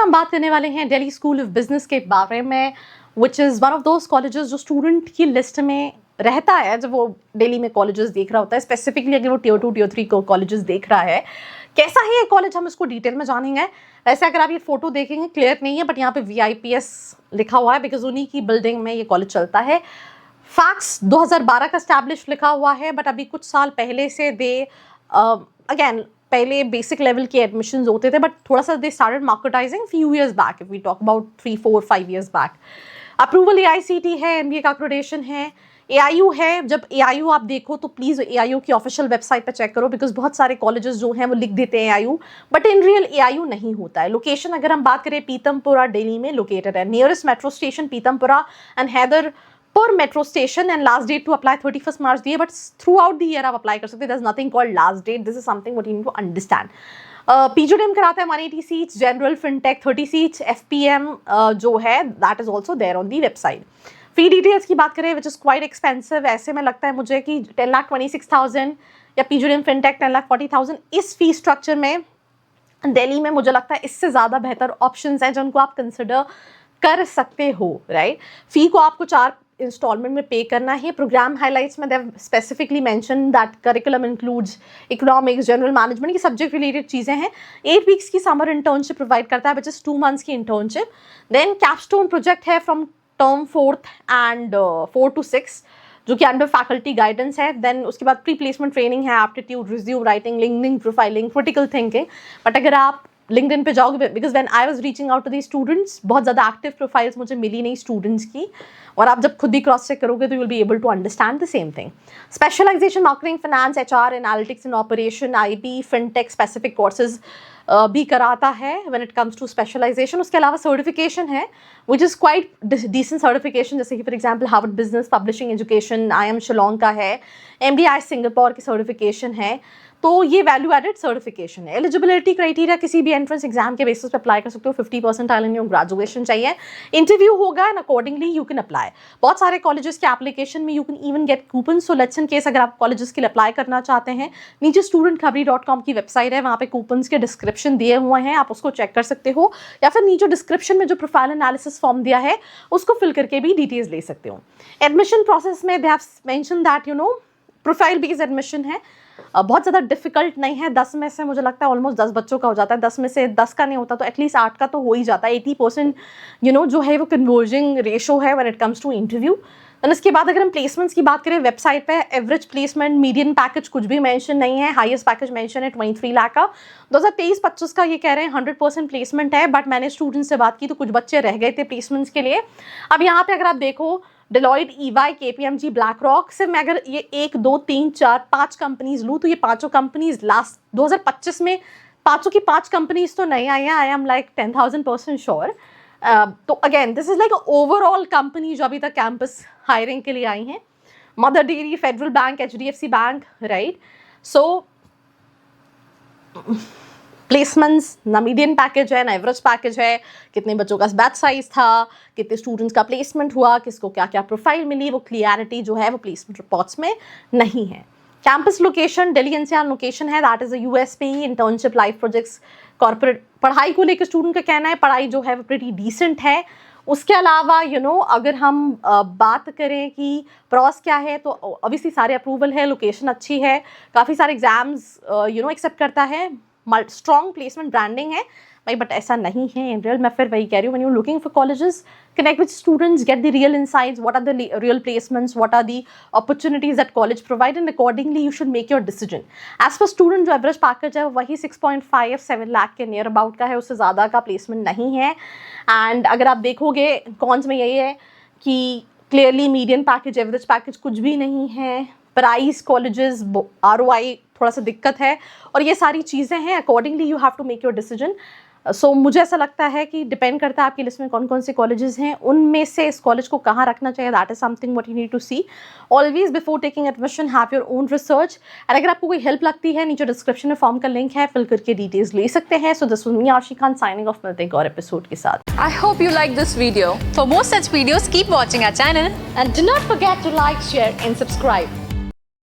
में हम बात करने वाले हैं दिल्ली स्कूल ऑफ बिजनेस के बारे में, which is one of those colleges जो स्टूडेंट की लिस्ट में रहता है जब वो दिल्ली में कॉलेजेस देख रहा होता है, स्पेसिफिकली अगर वो टियर 2 टियर 3 कॉलेजेस देख रहा है। कैसा है ये कॉलेज, हम इसको डिटेल में जानेंगे। वैसे अगर आप ये फोटो देखेंगे क्लियर नहीं है, बट यहाँ पे VIPS लिखा हुआ है बिकॉज उन्हीं की बिल्डिंग में ये कॉलेज चलता है। फैक्ट्स 2012 का स्टैब्लिश लिखा हुआ है, बट अभी कुछ साल पहले से दे अगेन पहले बेसिक लेवल के एडमिशन्स होते थे, बट थोड़ा सा they started marketizing few years back, if we talk about 3, 4, 5 years back. Approval AICT है, MBA का एक्रेडिटेशन है, AIU है। जब AIU आप देखो तो प्लीज़ AIU की ऑफिशियल वेबसाइट पर चेक करो, बिकॉज बहुत सारे कॉलेजेस जो हैं वो लिख देते हैं AIU, but in real AIU नहीं होता है। लोकेशन अगर हम बात करें, पीतमपुरा दिल्ली में लोकेटेड है। Nearest metro station Pitampura and Haiderpur metro station, and last date to apply 31 March दी है, but throughout the year आप अप्लाई कर सकते हैं। There is nothing called last date, this is something what you need to understand. PGDM कराता है 180 seats, general fintech 30 seats, FPM जो है that is also there on the website. Fee details की बात करें, विच इज़ क्वाइट एक्सपेंसिव। ऐसे में लगता है मुझे कि 10,26,000 या PGDM फिनटेक 10,40,000, इस फी स्ट्रक्चर में दिल्ली में मुझे लगता है इससे ज़्यादा बेहतर ऑप्शंस हैं जिनको आप कंसिडर कर सकते हो, राइट। फी को आपको 4 इंस्टॉलमेंट में पे करना है। प्रोग्राम हाइलाइट्स में they've specifically mention that curriculum includes economics, general management की सब्जेक्ट रिलेटेड चीज़ें हैं। 8 वीक्स की समर इंटर्नशिप प्रोवाइड करता है, विच इज़ 2 मंथ्स की इंटर्नशिप। देन कैपस्टोन प्रोजेक्ट है from term 4th and 4 to 6, जो कि अंडर फैकल्टी गाइडेंस है। देन उसके बाद प्री प्लेसमेंट ट्रेनिंग है, aptitude, resume writing, LinkedIn profiling, critical thinking. But अगर आप लिंक्डइन पे जाओगे, because when I was reaching out to the students, बहुत ज़्यादा एक्टिव प्रोफाइल्स मुझे मिली नहीं स्टूडेंट्स की, और आप जब खुद भी क्रॉस चेक करोगे तो you will be able to understand the same thing. Specialisation marketing, finance, HR, analytics and operation, IB, fintech specific courses भी कराता है when it comes to specialisation. उसके अलावा सर्टिफिकेशन है which is quite decent certification, जैसे कि for example Harvard business publishing education, IIM Shillong का है, MDI सिंगापुर की सर्टिफिकेशन है। तो ये वैल्यू एडेड सर्टिफिकेशन है। एलिजिबिलिटी क्राइटेरिया, किसी भी एंट्रेंस एग्जाम के बेसिस पे अप्लाई कर सकते हो। 50% इन योर ग्रेजुएशन चाहिए। इंटरव्यू होगा and accordingly you can apply. बहुत सारे कॉलेजेस के एप्लीकेशन में you can even get coupon. So let's in case अगर आप कॉलेजेस के लिए अप्लाई करना चाहते हैं, नीचे studentkhabari.com की वेबसाइट है, वहाँ पे कूपन्स के डिस्क्रिप्शन दिए हुए हैं, आप उसको चेक कर सकते हो, या फिर नीचे डिस्क्रिप्शन में जो प्रोफाइल एनालिसिस फॉर्म दिया है उसको फिल करके भी डिटेल्स ले सकते हो। एडमिशन प्रोसेस में they have mention that profile based admission है। बहुत ज़्यादा डिफिकल्ट नहीं है। 10 में से मुझे लगता है ऑलमोस्ट 10 बच्चों का हो जाता है। 10 में से 10 का नहीं होता तो एटलीस्ट 8 का तो हो ही जाता है। 80% जो है वो कन्वर्जिंग रेशो है when it comes to interview. और इसके बाद अगर हम प्लेसमेंट्स की बात करें, वेबसाइट पे एवरेज प्लेसमेंट, मीडियन पैकेज कुछ भी मेंशन नहीं है। हाईएस्ट पैकेज मेंशन है 23 लाख का। 2023-25 का ये कह रहे हैं 100% प्लेसमेंट है, बट मैंने स्टूडेंट्स से बात की तो कुछ बच्चे रह गए थे प्लेसमेंट्स के लिए। अब यहाँ पे अगर आप देखो, Deloitte, EY, KPMG, black rock, सिर्फ मैं अगर ये 1, 2, 3, 4, 5 कंपनीज लूँ तो ये 5 कंपनीज लास्ट 2025 में 5 की 5 कंपनीज तो नहीं आई हैं। I am like 10,000% sure. तो again this is like overall company जो अभी तक कैंपस हायरिंग के लिए आई हैं। Mother Dairy, Federal Bank, HDFC bank, right. So placements ना मीडियन पैकेज है ना एवरेज पैकेज है, कितने बच्चों का बैच साइज था, कितने स्टूडेंट्स का प्लेसमेंट हुआ, किसको क्या क्या प्रोफाइल मिली, वो क्लियरिटी जो है वो प्लेसमेंट रिपोर्ट्स में नहीं है। Campus location Delhi NCR location है, that is a USP, internship, life projects, corporate. पढ़ाई को लेकर स्टूडेंट का कहना है पढ़ाई जो है वो प्रीटी डिसेंट है। उसके अलावा अगर हम बात करें कि प्रॉस क्या है, तो ऑब्वियसली सारे अप्रूवल है, लोकेशन अच्छी है, काफ़ी सारे एग्जाम्स एक्सेप्ट करता है, स्ट्रॉन्ग प्लेसमेंट ब्रांडिंग है भाई, बट ऐसा नहीं है इन रियल। मैं फिर वही कह रही हूँ, when you looking for colleges, connect with students, get the real insights, what are the real placements, what are the opportunities that college provide, and accordingly you should make your decision. As per student जो average package है वही 6.5-7 लाख के near about का है, उससे ज़्यादा का placement नहीं है। एंड अगर आप देखोगे कॉन्स में यही है कि clearly median package, average package कुछ भी नहीं है। प्राइस, कॉलेजेस, ROI थोड़ा सा दिक्कत है, और ये सारी चीज़ें हैं। Accordingly you have to make your decision. So मुझे ऐसा लगता है कि डिपेंड करता है आपकी लिस्ट में कौन कौन से कॉलेजेस हैं, उनमें से इस कॉलेज को कहाँ रखना चाहिए। That is something what you need to see always before taking admission. Have your own research. And अगर आपको कोई हेल्प लगती है, नीचे डिस्क्रिप्शन में फॉर्म का लिंक है, फिल करके डिटेल्स ले सकते हैं। So this was me Arshi Khan signing off, मिलते हैं एक और एपिसोड के साथ। I hope you like this video. For more such videos, keep watching our channel And do not forget to like, share and subscribe.